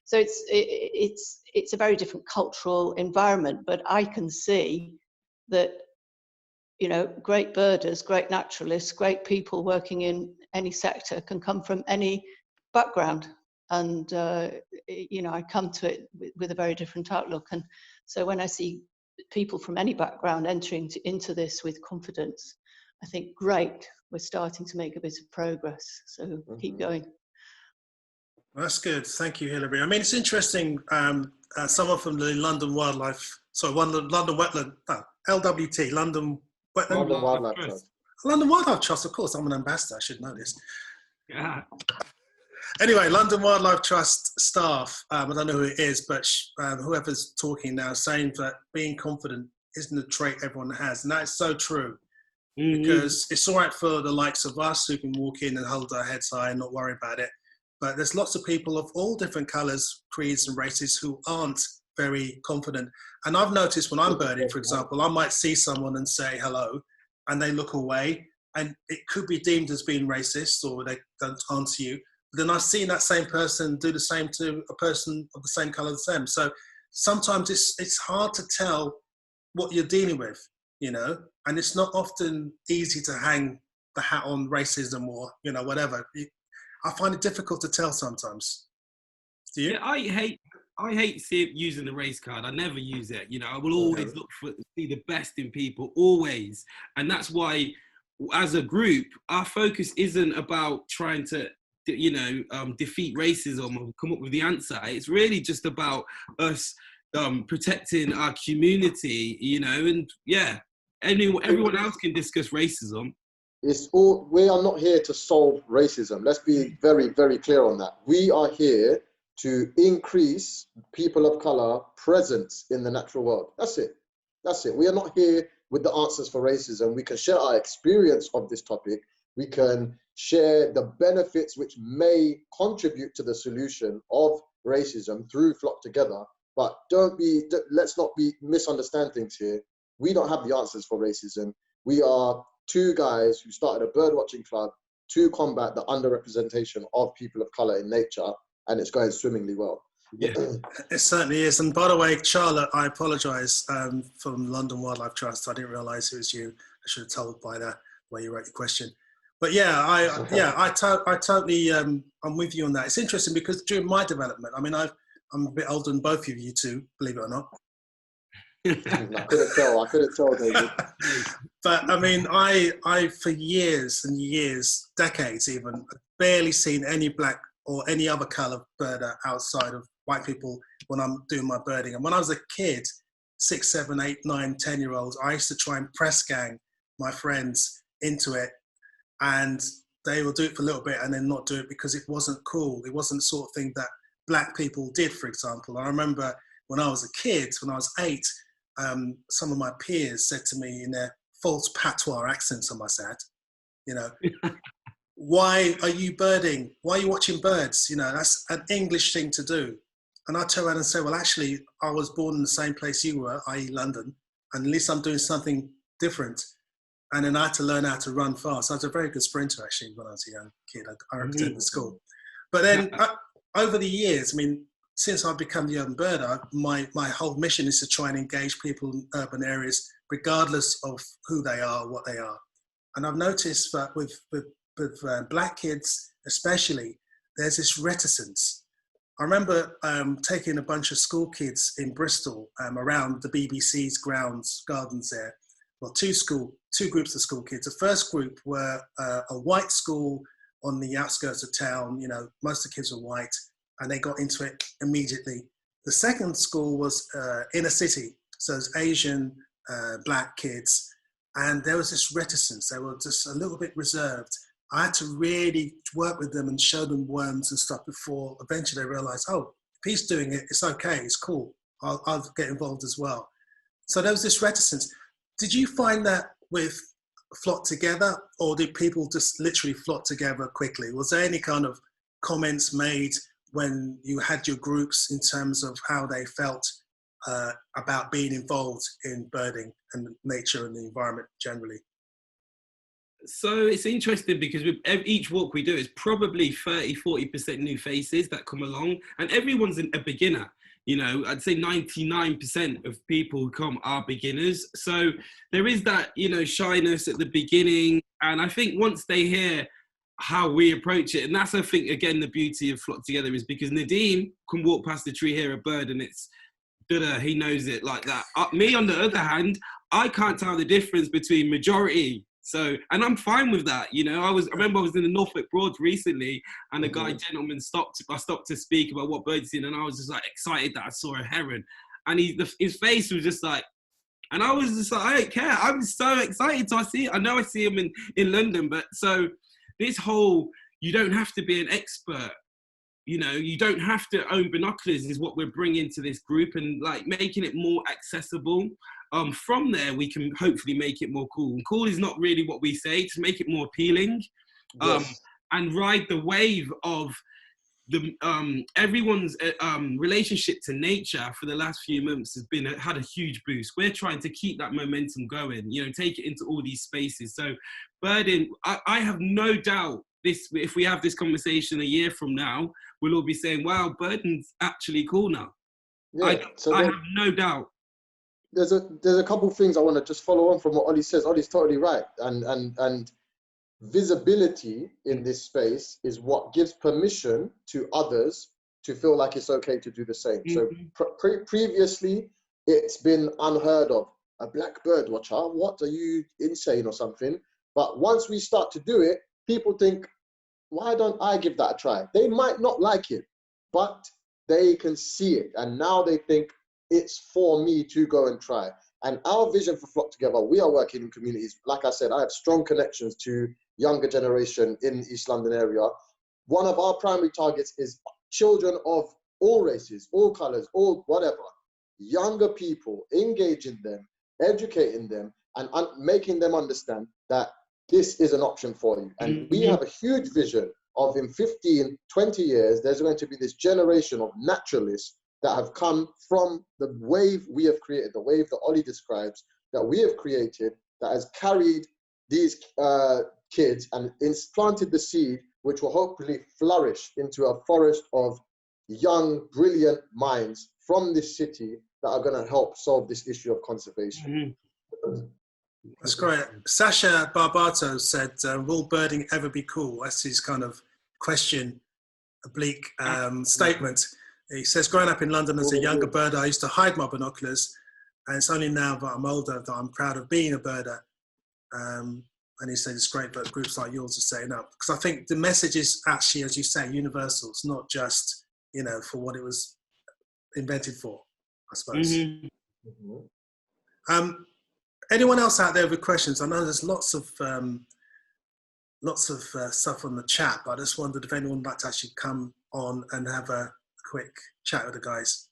So it's a very different cultural environment, but I can see that, great birders, great naturalists, great people working in any sector can come from any background, and I come to it with a very different outlook. And so when I see people from any background entering into this with confidence, I think, great, we're starting to make a bit of progress. So keep going. That's good. Thank you, Hilary. I mean, it's interesting. Someone from the London Wetland, LWT, London Wildlife Trust. London Wildlife Trust, of course. I'm an ambassador. I should know this. Yeah. Anyway, London Wildlife Trust staff, I don't know who it is, but whoever's talking now, saying that being confident isn't a trait everyone has. And that's so true. Mm-hmm. Because it's all right for the likes of us who can walk in and hold our heads high and not worry about it. But there's lots of people of all different colours, creeds and races who aren't very confident. And I've noticed when I'm birding, for example, I might see someone and say hello and they look away, and it could be deemed as being racist or they don't answer you. But then I've seen that same person do the same to a person of the same colour as them. So sometimes it's hard to tell what you're dealing with, and it's not often easy to hang the hat on racism or, whatever. I find it difficult to tell sometimes. Do you? Yeah, I hate using the race card. I never use it. I will always look for see the best in people, always. And that's why, as a group, our focus isn't about trying to, defeat racism or come up with the answer. It's really just about us protecting our community, and everyone else can discuss racism. We are not here to solve racism. Let's be very, very clear on that. We are here to increase people of color presence in the natural world. That's it. We are not here with the answers for racism. We can share our experience of this topic. We can share the benefits which may contribute to the solution of racism through Flock Together. But let's not misunderstand things here. We don't have the answers for racism. We are two guys who started a birdwatching club to combat the underrepresentation of people of color in nature, and it's going swimmingly well. Yeah, it certainly is. And by the way, Charlotte, I apologise from London Wildlife Trust. I didn't realise it was you. I should have told by the way you wrote your question. But I totally, I'm with you on that. It's interesting because during my development, I mean, I'm a bit older than both of you two, believe it or not. I couldn't tell, David. But I mean, I for years and years, decades even, barely seen any black or any other colour birder outside of white people when I'm doing my birding. And when I was a kid, 6, 7, 8, 9, 10-year-olds, I used to try and press gang my friends into it, and they will do it for a little bit and then not do it because it wasn't cool. It wasn't the sort of thing that black people did, for example. I remember when I was a kid, when I was 8, some of my peers said to me in their false patois accents, I must add, you know, why are you birding? Why are you watching birds? You know, that's an English thing to do. And I turn around and say, well, actually, I was born in the same place you were, i.e. London, and at least I'm doing something different. And then I had to learn how to run fast. I was a very good sprinter, actually, when I was a young kid. I represented the school. But then over the years, I mean, since I've become the urban birder, my whole mission is to try and engage people in urban areas, regardless of who they are, what they are. And I've noticed that with black kids, especially, there's this reticence. I remember taking a bunch of school kids in Bristol around the BBC's gardens there. Well, two groups of school kids. The first group were a white school on the outskirts of town. You know, most of the kids were white, and they got into it immediately. The second school was inner city, so it was Asian, black kids, and there was this reticence. They were just a little bit reserved. I had to really work with them and show them worms and stuff before eventually they realized, oh, if he's doing it, it's okay, it's cool. I'll get involved as well. So there was this reticence. Did you find that with Flock Together, or did people just literally flock together quickly? Was there any kind of comments made when you had your groups in terms of how they felt about being involved in birding and nature and the environment generally? So it's interesting because with each walk we do, it's probably 30-40% new faces that come along, and everyone's a beginner. You know, I'd say 99% of people who come are beginners. So there is that, you know, shyness at the beginning. And I think once they hear how we approach it, and that's, I think, again, the beauty of Flock Together is because Nadeem can walk past the tree, hear a bird, and it's, he knows it like that. Me, on the other hand, I can't tell the difference between majority. So, and I'm fine with that, you know. I remember I was in the Norfolk Broads recently, and a gentleman stopped to speak about what birds seen, and I was just like excited that I saw a heron, and his face was just like, and I was just like, I don't care. I'm so excited to see it. I know I see him in London, but so this whole, you don't have to be an expert, you know, you don't have to own binoculars is what we're bringing to this group, and like making it more accessible. From there, we can hopefully make it more cool. And cool is not really what we say, to make it more appealing. Yes. And ride the wave of the everyone's relationship to nature for the last few months had a huge boost. We're trying to keep that momentum going, you know, take it into all these spaces. So birding, I have no doubt if we have this conversation a year from now, we'll all be saying, wow, birding's actually cool now. Yeah, I have no doubt. There's a couple of things I want to just follow on from what Ollie says. Ollie's totally right. And visibility in this space is what gives permission to others to feel like it's okay to do the same. Mm-hmm. So previously, it's been unheard of. A black bird watcher, what, are you insane or something? But once we start to do it, people think, why don't I give that a try? They might not like it, but they can see it. And now they think, it's for me to go and try. And our vision for Flock Together, we are working in communities. Like I said, I have strong connections to younger generation in the East London area. One of our primary targets is children of all races, all colors, all whatever. Younger people, engaging them, educating them, and making them understand that this is an option for you. And we have a huge vision of in 15, 20 years, there's going to be this generation of naturalists that have come from the wave we have created, the wave that Ollie describes, that we have created, that has carried these kids and planted the seed, which will hopefully flourish into a forest of young, brilliant minds from this city that are going to help solve this issue of conservation. That's great. Sasha Barbato said, will birding ever be cool? That's his kind of question, oblique statement. He says, growing up in London as a younger birder, I used to hide my binoculars And it's only now that I'm older that I'm proud of being a birder. And he said it's great that groups like yours are setting up. Because I think the message is actually, as you say, universal. It's not just, you know, for what it was invented for, I suppose. Anyone else out there with questions? I know there's lots of stuff on the chat, but I just wondered if anyone would like to actually come on and have a quick chat with the guys.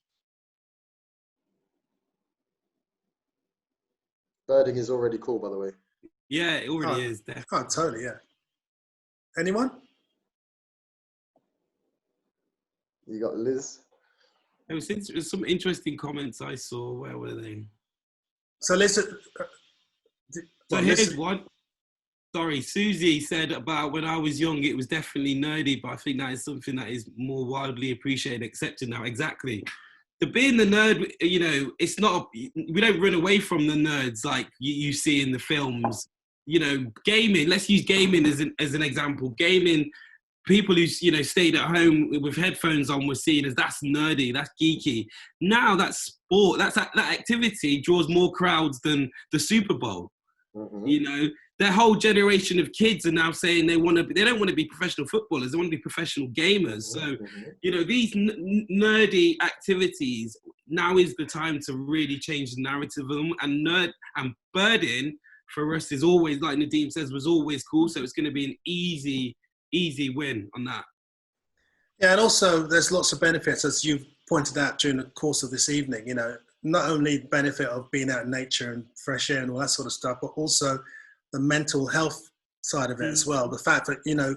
Birding is already cool, by the way. Yeah, it already is. Definitely. Oh, totally, yeah. Anyone? You got Liz? There was some interesting comments I saw. Where were they? So Liz, so here's one. Sorry, Susie said about when I was young, it was definitely nerdy, but I think that is something that is more widely appreciated and accepted now. Exactly. The being the nerd, you know, it's not, we don't run away from the nerds like you see in the films. You know, gaming, let's use gaming as an example. Gaming, people who, you know, stayed at home with headphones on were seen as that's nerdy, that's geeky. Now that sport, that activity draws more crowds than the Super Bowl. You know, their whole generation of kids are now saying they don't want to be professional footballers, they want to be professional gamers. So, you know, these nerdy activities, now is the time to really change the narrative of them. And birding for us is always, like Nadeem says, was always cool. So it's going to be an easy win on that. Yeah, and also there's lots of benefits, as you've pointed out during the course of this evening, you know, not only the benefit of being out in nature and fresh air and all that sort of stuff, but also the mental health side of it as well. The fact that, you know,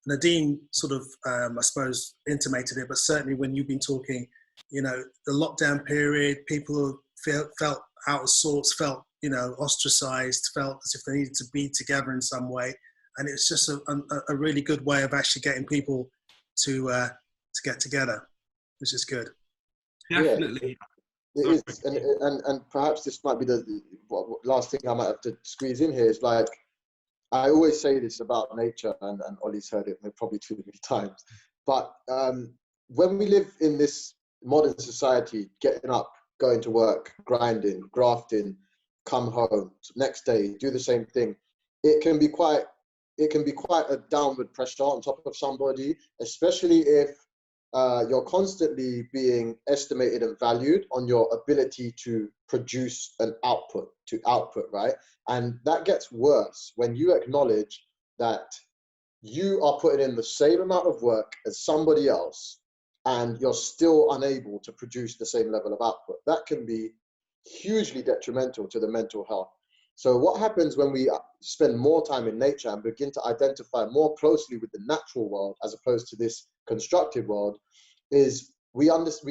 Nadeem sort of, I suppose, intimated it, but certainly when you've been talking, you know, the lockdown period, people felt out of sorts, felt, you know, ostracized, felt as if they needed to be together in some way. And it's just a really good way of actually getting people to get together, which is good. Definitely. Yeah. It is, and perhaps this might be the last thing I might have to squeeze in here is, like, I always say this about nature, and Ollie's heard it probably too many times, but when we live in this modern society, getting up, going to work, grinding, grafting, come home, next day, do the same thing, it can be quite a downward pressure on top of somebody, especially if you're constantly being estimated and valued on your ability to produce an output, right? And that gets worse when you acknowledge that you are putting in the same amount of work as somebody else and you're still unable to produce the same level of output. That can be hugely detrimental to the mental health. So what happens when we spend more time in nature and begin to identify more closely with the natural world as opposed to this constructed world is we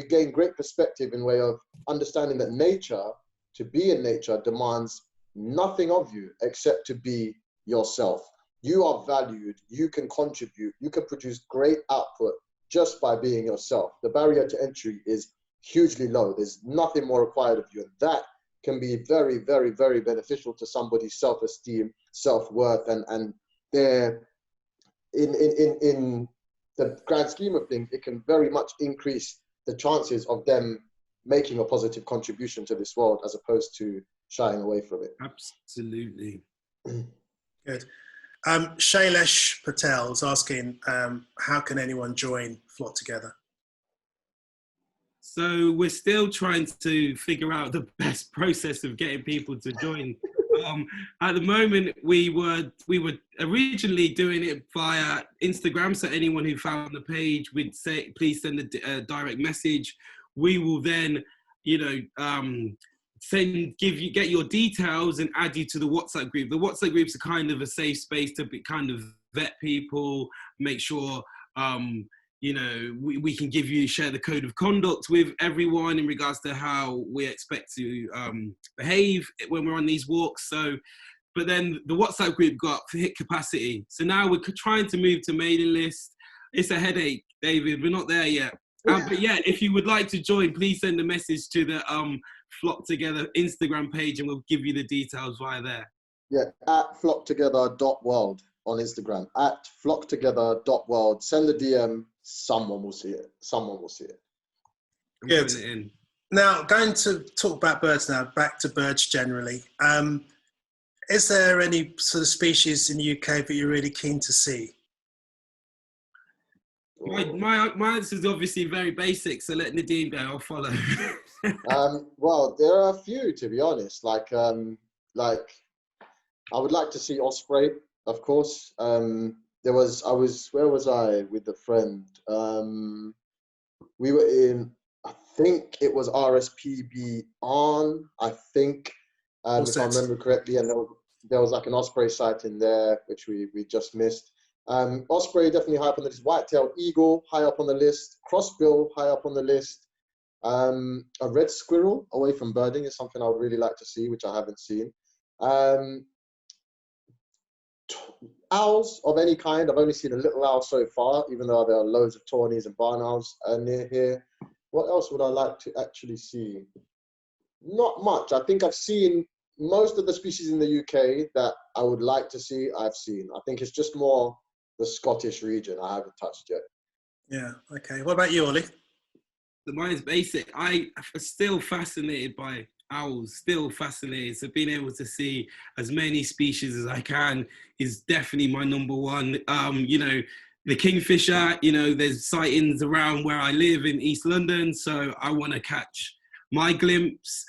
gain great perspective in way of understanding that nature, to be in nature, demands nothing of you except to be yourself. You are valued, you can contribute, you can produce great output just by being yourself. The barrier to entry is hugely low. There's nothing more required of you. And that can be very, very, very beneficial to somebody's self-esteem, self-worth, and their, in the grand scheme of things, it can very much increase the chances of them making a positive contribution to this world as opposed to shying away from it. Absolutely. Good. Shailesh Patel is asking, how can anyone join Flock Together? So we're still trying to figure out the best process of getting people to join. At the moment, we were originally doing it via Instagram. So anyone who found the page would say, please send a direct message. We will then, you know, get your details and add you to the WhatsApp group. The WhatsApp groups are kind of a safe space to kind of vet people, make sure, you know, we can share the code of conduct with everyone in regards to how we expect to behave when we're on these walks. So, but then the WhatsApp group got hit capacity. So now we're trying to move to mailing list. It's a headache, David. We're not there yet. But yeah, if you would like to join, please send a message to the Flock Together Instagram page and we'll give you the details via there. Yeah, at flocktogether.world on Instagram, at flocktogether.world. Send a DM, someone will see it. Someone will see it. Good. It in. Now, going to talk about birds now, back to birds generally. Is there any sort of species in the UK that you're really keen to see? My answer is obviously very basic, so let Nadeem go, I'll follow. Well, there are a few, to be honest. Like I would like to see osprey, of course. Where was I with a friend? We were in, I think it was RSPB on, I think, if I remember correctly, and there was like an osprey sighting there, which we just missed. Osprey definitely high up on the list. White-tailed eagle high up on the list. Crossbill high up on the list. A red squirrel away from birding is something I would really like to see, which I haven't seen. Owls of any kind. I've only seen a little owl so far, even though there are loads of tawnies and barn owls near here. What else would I like to actually see? Not much. I think I've seen most of the species in the UK that I would like to see, I've seen. I think it's just more the Scottish region I haven't touched yet. Yeah, okay. What about you, Ollie? Mine's basic. I'm still fascinated by owls, still fascinated. So being able to see as many species as I can is definitely my number one. You know, the kingfisher, you know, there's sightings around where I live in East London, so I want to catch my glimpse.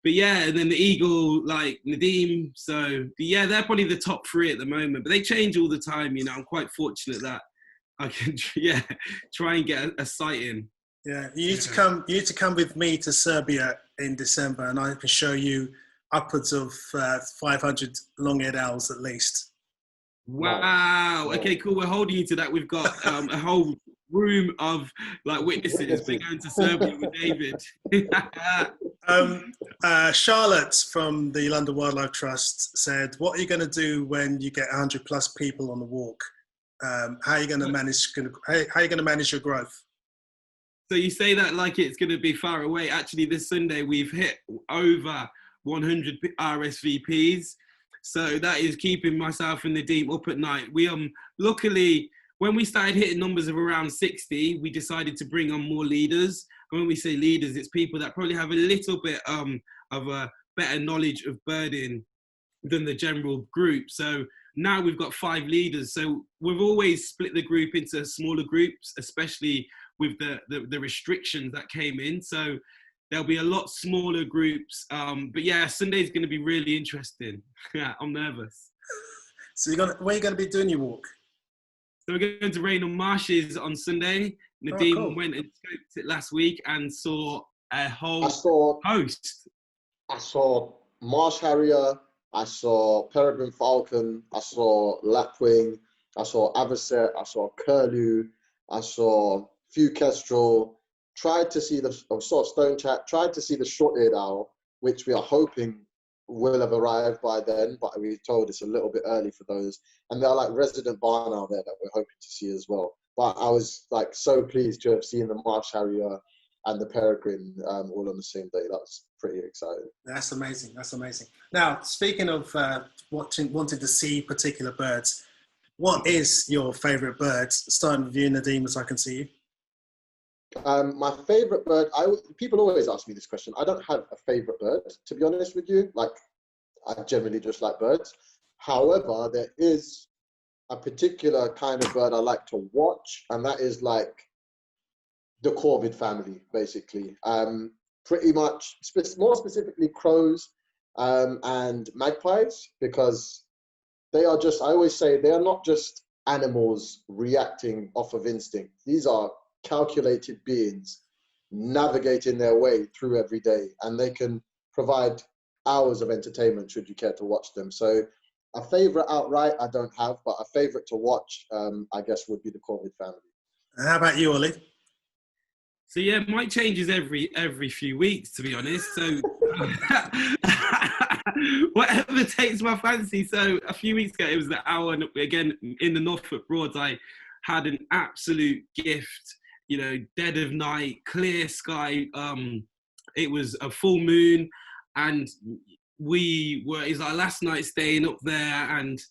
But yeah, and then the eagle, like Nadeem. So yeah, they're probably the top three at the moment, but they change all the time. You know, I'm quite fortunate that I can, try and get a sighting. Yeah, you need to come with me to Serbia in December, and I can show you upwards of 500 long-eared owls at least. Wow. Okay, cool. We're holding you to that. We've got a whole room of like witnesses. We're going to Serbia with David. Charlotte from the London Wildlife Trust said, "What are you going to do when you get 100 plus people on the walk? How are you going to manage? How are you going to manage your growth?" So you say that like it's going to be far away. Actually, this Sunday we've hit over 100 RSVPs. So that is keeping myself and Nadeem up at night. We luckily, when we started hitting numbers of around 60, we decided to bring on more leaders. And when we say leaders, it's people that probably have a little bit of a better knowledge of birding than the general group. So now we've got 5 leaders. So we've always split the group into smaller groups, especially with the restrictions that came in. So there'll be a lot smaller groups. But yeah, Sunday's going to be really interesting. Yeah, I'm nervous. So where are you going to be doing your walk? So we're going to Raynham Marshes on Sunday. Nadeem went and scoped it last week and saw a whole host. I saw marsh harrier, I saw peregrine falcon, I saw lapwing, I saw avocet, I saw curlew, I saw few kestrel, tried to see saw stonechat, tried to see the short-eared owl, which we are hoping will have arrived by then, but we were told it's a little bit early for those. And there are like resident barn owl there that we're hoping to see as well. But I was like so pleased to have seen the marsh harrier and the peregrine all on the same day. That was pretty exciting. That's amazing. That's amazing. Now, speaking of wanting to see particular birds, what is your favourite bird? Starting with you, Nadeem, as I can see you. My favorite bird, people always ask me this question. I don't have a favorite bird, to be honest with you. Like, I generally just like birds. However, there is a particular kind of bird I like to watch, and that is like the corvid family, basically. Pretty much, more specifically crows and magpies, because they are just, I always say, they are not just animals reacting off of instinct. These are calculated beings navigating their way through every day, and they can provide hours of entertainment should you care to watch them. So a favorite outright I don't have, but a favorite to watch I guess would be the corvid family. How about you, Ollie? So yeah, mine changes every few weeks, to be honest. So whatever takes my fancy. So a few weeks ago, it was the owl, and again in the Norfolk Broads, I had an absolute gift. You know, dead of night, clear sky. It was a full moon, and it was our last night staying up there, and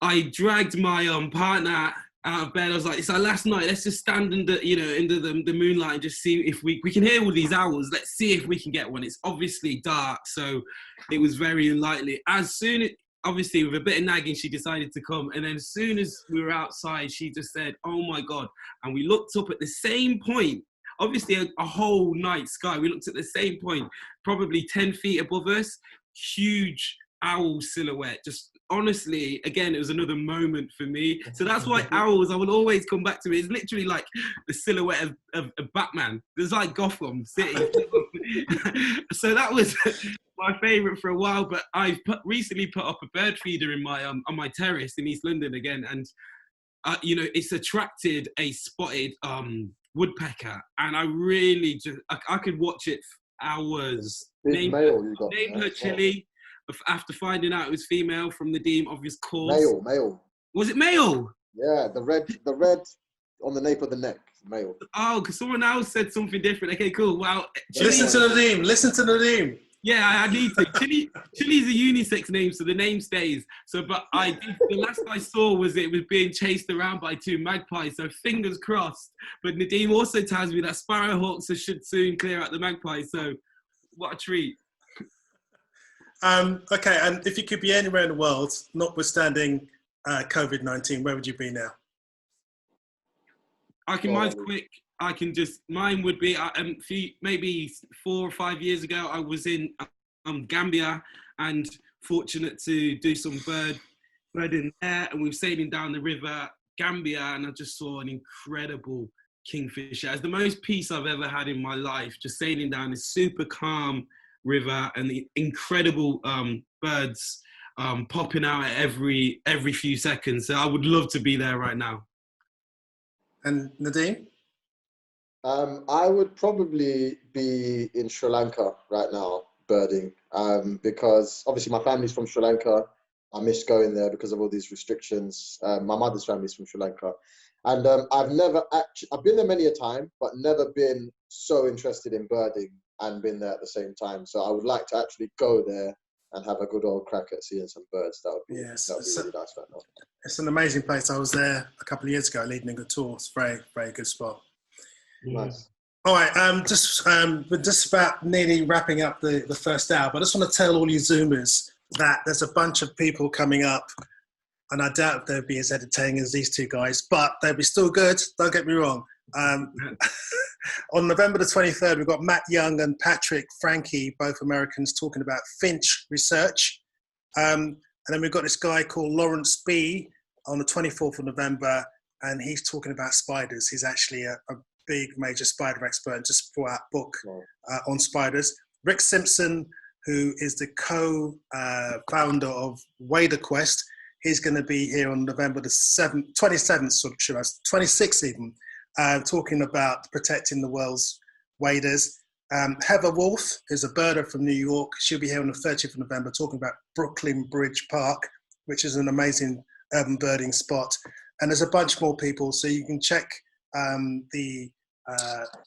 I dragged my partner out of bed. I was like, it's our last night. Let's just stand under the moonlight and just see if we can hear all these owls. Let's see if we can get one. It's obviously dark, so it was very unlikely. Obviously, with a bit of nagging, she decided to come. And then as soon as we were outside, she just said, oh my God. And we looked up at the same point, obviously a whole night sky. We looked at the same point, probably 10 feet above us, huge owl silhouette. Just honestly, again, it was another moment for me. So that's why owls, I will always come back to it. It's literally like the silhouette of Batman. There's like Gotham City. So that was my favorite for a while, but I've recently put up a bird feeder in my on my terrace in East London again, and it's attracted a spotted woodpecker, and I really just I could watch it for hours. Named her Chili. After finding out it was female from Nadeem, obvious cause. Male. Was it male? Yeah, the red on the nape of the neck, male. Oh, because someone else said something different. Okay, cool. Wow. Listen to Nadeem. Yeah, I need to. Chili's a unisex name, so the name stays. So, but the last I saw was it was being chased around by 2 magpies. So fingers crossed. But Nadeem also tells me that sparrowhawks should soon clear out the magpies. So, what a treat. Okay, and if you could be anywhere in the world, notwithstanding COVID-19, where would you be now? Mine's quick. Mine would be, maybe 4 or 5 years ago, I was in Gambia and fortunate to do some birding there, and we were sailing down the river Gambia, and I just saw an incredible kingfisher. It's the most peace I've ever had in my life, just sailing down this super calm river and the incredible birds popping out at every few seconds. So I would love to be there right now. And Nadeem? I would probably be in Sri Lanka right now, birding, because obviously my family's from Sri Lanka. I miss going there because of all these restrictions. My mother's family's from Sri Lanka. And I've been there many a time, but never been so interested in birding and been there at the same time. So I would like to actually go there and have a good old crack at seeing some birds. That would be really nice right now. It's an amazing place. I was there a couple of years ago leading a good tour. It's a very, very good spot. Nice. All right, we're just about nearly wrapping up the first hour, but I just want to tell all you Zoomers that there's a bunch of people coming up, and I doubt they'll be as entertaining as these 2 guys, but they'll be still good, don't get me wrong. On November the 23rd, we've got Matt Young and Patrick Frankie, both Americans, talking about finch research. And then we've got this guy called Lawrence B on the 24th of November, and he's talking about spiders. He's actually a big major spider expert and just brought out a book on spiders. Rick Simpson, who is the co-founder of Wader Quest, he's going to be here on November the 26th even, talking about protecting the world's waders. Heather Wolf is a birder from New York. She'll be here on the 30th of November talking about Brooklyn Bridge Park, which is an amazing urban birding spot. And there's a bunch more people, so you can check the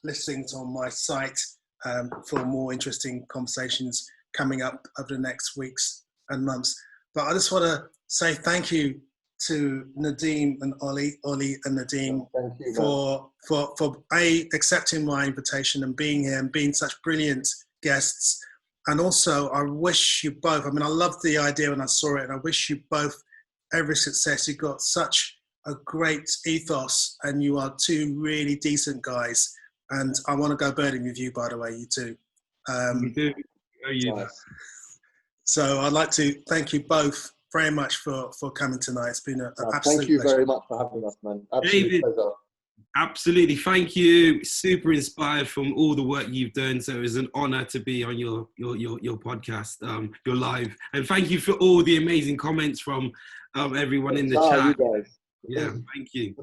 listings on my site for more interesting conversations coming up over the next weeks and months. But I just want to say thank you to Nadeem and Ollie and Nadeem for accepting my invitation and being here and being such brilliant guests. And also, I wish you both, I loved the idea when I saw it, and I wish you both every success. You've got such a great ethos, and you are 2 really decent guys. And I want to go birding with you, by the way, you 2. We do. Oh, yeah. So I'd like to thank you both very much for coming tonight. It's been an absolute Thank you pleasure. very much for having us, man. Absolute pleasure. Absolutely. Thank you. Super inspired from all the work you've done. So it was an honor to be on your podcast, your live. And thank you for all the amazing comments from everyone in the chat. You guys. Yeah, thank you.